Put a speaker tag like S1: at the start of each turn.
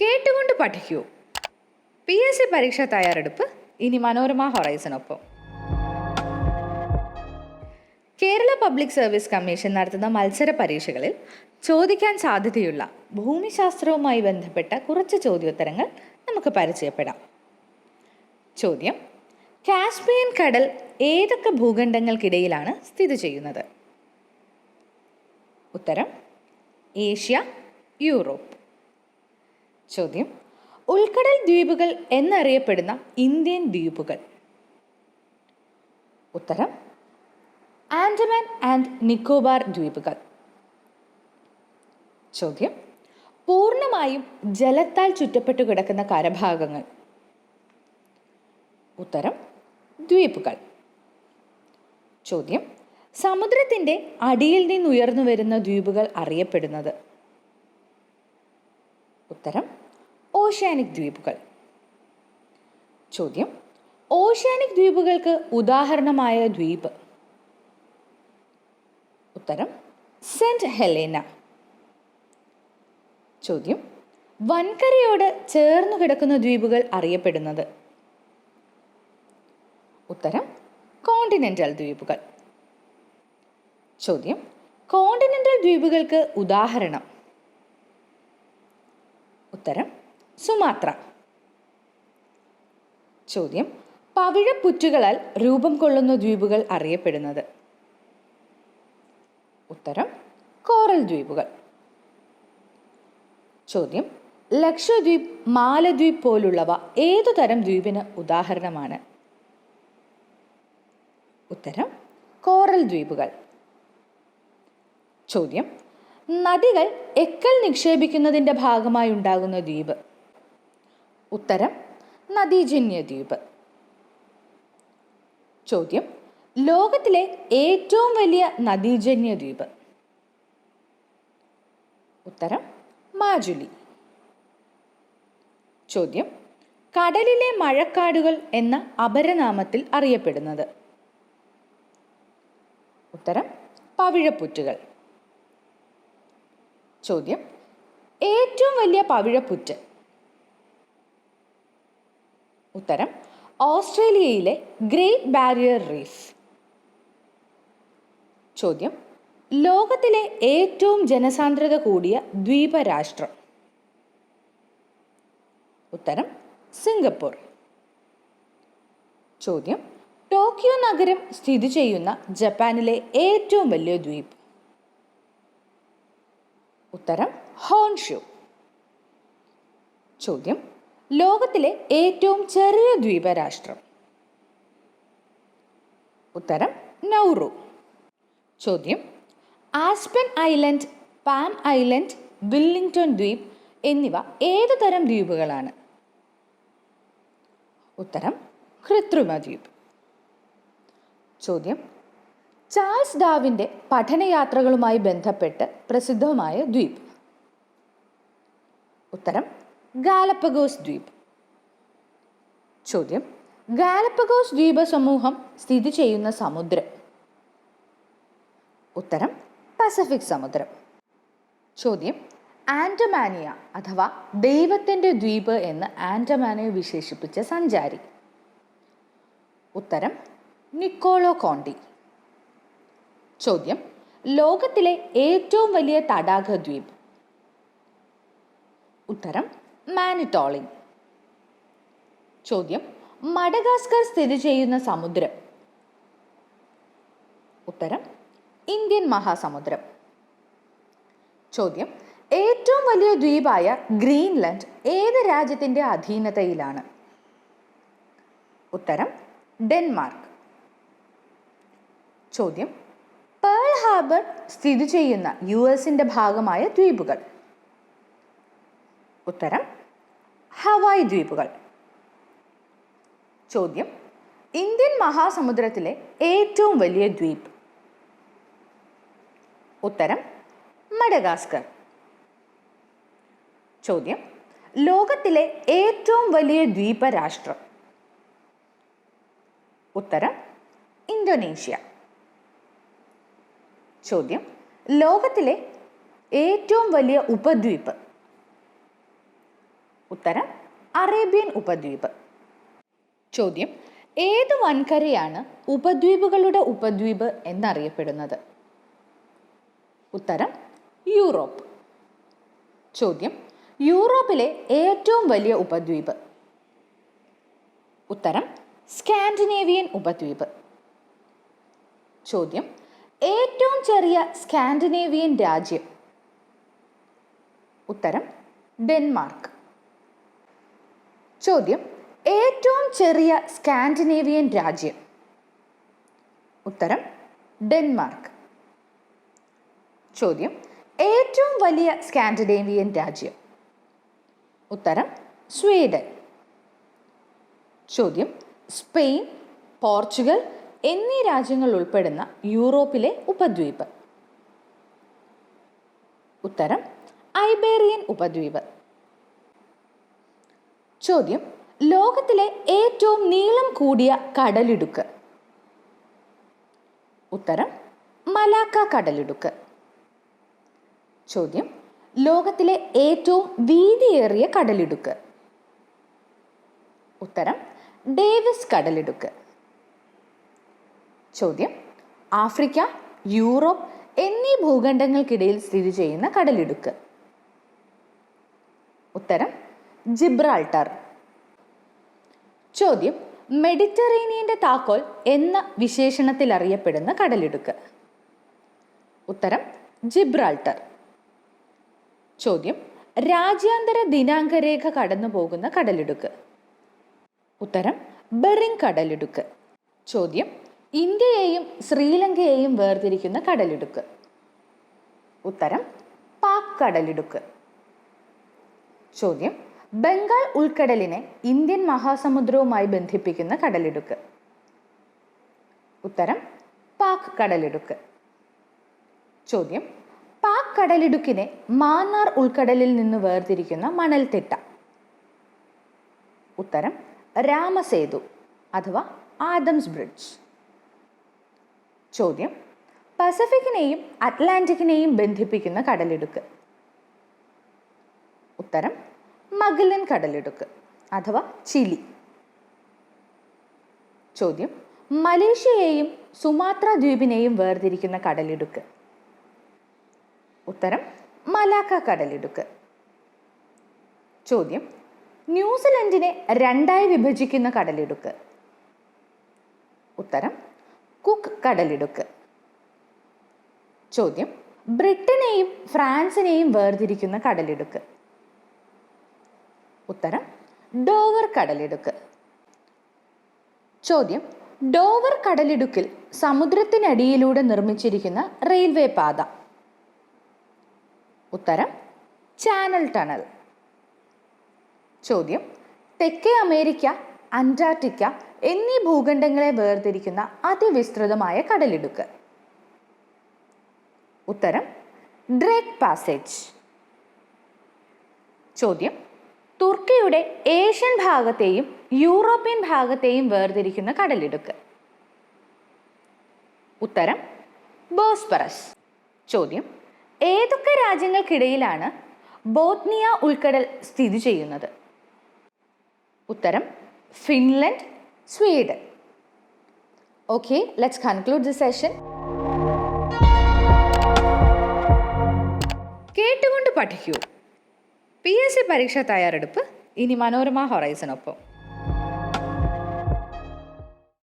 S1: കേട്ടുകൊണ്ട് പഠിക്കൂ. PSC പരീക്ഷാ തയ്യാറെടുപ്പ് ഇനി മനോരമ ഹൊറൈസണൊപ്പം. കേരള പബ്ലിക് സർവീസ് കമ്മീഷൻ നടത്തുന്ന മത്സര പരീക്ഷകളിൽ ചോദിക്കാൻ സാധ്യതയുള്ള ഭൂമിശാസ്ത്രവുമായി ബന്ധപ്പെട്ട കുറച്ച് ചോദ്യോത്തരങ്ങൾ നമുക്ക് പരിചയപ്പെടാം. ചോദ്യം: കാസ്പിയൻ കടൽ ഏതൊക്കെ ഭൂഖണ്ഡങ്ങൾക്കിടയിലാണ് സ്ഥിതി ചെയ്യുന്നത്? ഉത്തരം: ഏഷ്യ, യൂറോപ്പ്. ചോദ്യം: ഉൾക്കടൽ ദ്വീപുകൾ എന്നറിയപ്പെടുന്ന ഇന്ത്യൻ ദ്വീപുകൾ? ഉത്തരം: ആൻഡമാൻ ആൻഡ് നിക്കോബാർ ദ്വീപുകൾ. ചോദ്യം: പൂർണ്ണമായും ജലത്താൽ ചുറ്റപ്പെട്ടു കിടക്കുന്ന കരഭാഗങ്ങൾ? ഉത്തരം: ദ്വീപുകൾ. ചോദ്യം: സമുദ്രത്തിൻ്റെ അടിയിൽ നിന്നുയർന്നു വരുന്ന ദ്വീപുകൾ അറിയപ്പെടുന്നത്? ഉത്തരം: ഓഷ്യാനിക് ദ്വീപുകൾ. ചോദ്യം: ഓഷ്യാനിക് ദ്വീപുകൾക്ക് ഉദാഹരണമായ ദ്വീപ്? ഉത്തരം: സെന്റ് ഹെലേന. ചോദ്യം: വൻകരയോട് ചേർന്നു കിടക്കുന്ന ദ്വീപുകൾ അറിയപ്പെടുന്നത്? ഉത്തരം: കോണ്ടിനെന്റൽ ദ്വീപുകൾ. ചോദ്യം: കോണ്ടിനെന്റൽ ദ്വീപുകൾക്ക് ഉദാഹരണം? ഉത്തരം: സുമാത്ര. ചോദ്യം: പവിഴപ്പുറ്റുകളാൽ രൂപം കൊള്ളുന്ന ദ്വീപുകൾ അറിയപ്പെടുന്നത്? ഉത്തരം: കോറൽ ദ്വീപുകൾ. ചോദ്യം: ലക്ഷദ്വീപ്, മാലദ്വീപ് പോലുള്ളവ ഏതുതരം ദ്വീപിന് ഉദാഹരണമാണ്? ഉത്തരം: കോറൽ ദ്വീപുകൾ. ചോദ്യം: നദികൾ എക്കൽ നിക്ഷേപിക്കുന്നതിൻ്റെ ഭാഗമായി ഉണ്ടാകുന്ന ദ്വീപ്? ഉത്തരം: നദീജന്യ ദ്വീപ്. ചോദ്യം: ലോകത്തിലെ ഏറ്റവും വലിയ നദീജന്യ ദ്വീപ്? ഉത്തരം: മാജുലി. ചോദ്യം: കടലിലെ മഴക്കാടുകൾ എന്ന അപരനാമത്തിൽ അറിയപ്പെടുന്നത്? ഉത്തരം: പവിഴപ്പുറ്റുകൾ. ചോദ്യം: ഏറ്റവും വലിയ പവിഴപ്പുറ്റ്? ഉത്തരം: ഓസ്ട്രേലിയയിലെ ഗ്രേറ്റ് ബാരിയർ റീഫ്. ചോദ്യം: ലോകത്തിലെ ഏറ്റവും ജനസാന്ദ്രത കൂടിയ ദ്വീപരാഷ്ട്രം? ഉത്തരം: സിംഗപ്പൂർ. ചോദ്യം: ടോക്കിയോ നഗരം സ്ഥിതി ചെയ്യുന്ന ജപ്പാനിലെ ഏറ്റവും വലിയ ദ്വീപ്? ഉത്തരം: ഹോൺഷു. ചോദ്യം: ലോകത്തിലെ ഏറ്റവും ചെറിയ ദ്വീപരാഷ്ട്രം? ഉത്തരം: നൗറു. ചോദ്യം: Aspen island, palm island, Willingdon ദ്വീപ് എന്നിവ ഏതു തരം ദ്വീപുകളാണ്? ഉത്തരം: കൃത്രിമ ദ്വീപ്. ചോദ്യം: ചാൾസ് ഡാർവിൻ്റെ പഠനയാത്രകളുമായി ബന്ധപ്പെട്ട് പ്രസിദ്ധമായ ദ്വീപ്? ഉത്തരം: ഗാലപ്പഗോസ് ദ്വീപ്. ചോദ്യം: ഗാലപ്പഗോസ് ദ്വീപ സമൂഹം സ്ഥിതി ചെയ്യുന്ന സമുദ്രം? ഉത്തരം: പസഫിക് സമുദ്രം. ചോദ്യം: ആൻഡമാനിയ അഥവാ ദൈവത്തിൻ്റെ ദ്വീപ് എന്ന് ആൻഡമാനെ വിശേഷിപ്പിച്ച സഞ്ചാരി? ഉത്തരം: നിക്കോളോ കോണ്ടി. ചോദ്യം: ലോകത്തിലെ ഏറ്റവും വലിയ തടാക ദ്വീപ്? ഉത്തരം: മാനിറ്റോളിൻ. ചോദ്യം: മഡഗാസ്കർ സ്ഥിതി ചെയ്യുന്ന സമുദ്രം? ഉത്തരം: ഇന്ത്യൻ മഹാസമുദ്രം. ചോദ്യം: ഏറ്റവും വലിയ ദ്വീപായ ഗ്രീൻലൻഡ് ഏത് രാജ്യത്തിൻ്റെ അധീനതയിലാണ്? ഉത്തരം: ഡെൻമാർക്ക്. ചോദ്യം: പേൾ ഹാർബർ സ്ഥിതി ചെയ്യുന്ന US-ന്റെ ഭാഗമായ ദ്വീപുകൾ? ഉത്തരം: ഹവായ് ദ്വീപുകൾ. ചോദ്യം: ഇന്ത്യൻ മഹാസമുദ്രത്തിലെ ഏറ്റവും വലിയ ദ്വീപ്? ഉത്തരം: മഡഗാസ്കർ. ചോദ്യം: ലോകത്തിലെ ഏറ്റവും വലിയ ദ്വീപരാഷ്ട്രം? ഉത്തരം: ഇന്തോനേഷ്യ. ചോദ്യം: ലോകത്തിലെ ഏറ്റവും വലിയ ഉപദ്വീപ്? ഉത്തരം അറേബ്യൻ ഉപദ്വീപ്. ചോദ്യം: ഏത് വൻകരയാണ് ഉപദ്വീപുകളുടെ ഉപദ്വീപ് എന്നറിയപ്പെടുന്നത്? ഉത്തരം യൂറോപ്പ്. ചോദ്യം: യൂറോപ്പിലെ ഏറ്റവും വലിയ ഉപദ്വീപ്? ഉത്തരം സ്കാൻഡിനേവിയൻ ഉപദ്വീപ്. ചോദ്യം: ഏറ്റവും ചെറിയ സ്കാൻഡിനേവിയൻ രാജ്യം? ഉത്തരം ഡെൻമാർക്ക്. ചോദ്യം: ഏറ്റവും ചെറിയ സ്കാൻഡിനേവിയൻ രാജ്യം? ഉത്തരം ഡെൻമാർക്ക്. ചോദ്യം: ഏറ്റവും വലിയ സ്കാൻഡിനേവിയൻ രാജ്യം? ഉത്തരം സ്വീഡൻ. ചോദ്യം: സ്പെയിൻ, പോർച്ചുഗൽ എന്നീ രാജ്യങ്ങൾ ഉൾപ്പെടുന്ന യൂറോപ്പിലെ ഉപദ്വീപ്? ഉത്തരം ഐബേറിയൻ ഉപദ്വീപ്. ചോദ്യം: ലോകത്തിലെ ഏറ്റവും നീളം കൂടിയ കടലിടുക്ക്? ഉത്തരം മലാക്ക കടലിടുക്ക്. ചോദ്യം: ലോകത്തിലെ ഏറ്റവും വീതിയേറിയ കടലിടുക്ക്? ഉത്തരം ഡേവിസ് കടലിടുക്ക്. ചോദ്യം: ആഫ്രിക്ക, യൂറോപ്പ് എന്നീ ഭൂഖണ്ഡങ്ങൾക്കിടയിൽ സ്ഥിതി ചെയ്യുന്ന കടലിടുക്ക്? ഉത്തരം ജിബ്രാൾട്ടർ. ചോദ്യം: മെഡിറ്ററേനിയന്റെ താക്കോൽ എന്ന വിശേഷണത്തിൽ അറിയപ്പെടുന്ന കടലിടുക്ക്? ഉത്തരം ജിബ്രാൾട്ടർ. ചോദ്യം: രാജ്യാന്തര ദിനാങ്കരേഖ കടന്നു പോകുന്ന കടലിടുക്ക്? ഉത്തരം ബെറിങ് കടലിടുക്ക്. ചോദ്യം: ഇന്ത്യയെയും ശ്രീലങ്കയെയും വേർതിരിക്കുന്ന കടലിടുക്ക്? ഉത്തരം പാക് കടലിടുക്ക്. ചോദ്യം: ബംഗാൾ ഉൾക്കടലിനെ ഇന്ത്യൻ മഹാസമുദ്രവുമായി ബന്ധിപ്പിക്കുന്ന കടലിടുക്ക്? ഉത്തരം പാക് കടലിടുക്ക്. ചോദ്യം: പാക് കടലിടുക്കിനെ മാന്നാർ ഉൾക്കടലിൽ നിന്ന് വേർതിരിക്കുന്ന മണൽത്തിട്ട? ഉത്തരം രാമസേതു അഥവാ ആദംസ് ബ്രിഡ്ജ്. ചോദ്യം: പസഫിക്കിനെയും അറ്റ്ലാന്റിക്കിനെയും ബന്ധിപ്പിക്കുന്ന കടലിടുക്ക്? ഉത്തരം മഗല്ലൻ കടലിടുക്ക് അഥവാ ചിലി. ചോദ്യം: മലേഷ്യയെയും സുമാത്ര ദ്വീപിനെയും വേർതിരിക്കുന്ന കടലിടുക്ക്? ഉത്തരം മലാക്ക കടലിടുക്ക്. ചോദ്യം: ന്യൂസിലൻഡിനെ രണ്ടായി വിഭജിക്കുന്ന കടലിടുക്ക്? ഉത്തരം കുക്ക് കടലിടുക്ക്. ചോദ്യം: ബ്രിട്ടനെയും ഫ്രാൻസിനെയും വേർതിരിക്കുന്ന കടലിടുക്ക്? ഉത്തരം ഡോവർ കടലിടുക്ക്. ചോദ്യം: ഡോവർ കടലിടുക്കിൽ സമുദ്രത്തിനടിയിലൂടെ നിർമ്മിച്ചിരിക്കുന്ന റെയിൽവേ പാത? ഉത്തരം ചാനൽ ടണൽ. ചോദ്യം: തെക്കേ അമേരിക്ക, അന്റാർട്ടിക്ക എന്നീ ഭൂഖണ്ഡങ്ങളെ വേർതിരിക്കുന്ന അതിവിസ്തൃതമായ കടലിടുക്ക്? ഉത്തരം ഡ്രേക്ക് പാസേജ്. ചോദ്യം: തുർക്കിയുടെ ഏഷ്യൻ ഭാഗത്തെയും യൂറോപ്യൻ ഭാഗത്തെയും വേർതിരിക്കുന്ന കടലിടുക്ക്? ഉത്തരം ബോസ്പറസ്. ചോദ്യം: ഏതൊക്കെ രാജ്യങ്ങൾക്കിടയിലാണ് ബോത്നിയ ഉൾക്കടൽ സ്ഥിതി ചെയ്യുന്നത്? ഉത്തരം Finland, Sweden. Okay, let's conclude this session. കേട്ടുകൊണ്ട് പഠിക്കൂ. PSC പരീക്ഷാ തയ്യാറെടുപ്പ് ഇനി മനോരമ ഹൊറൈസണൊപ്പം.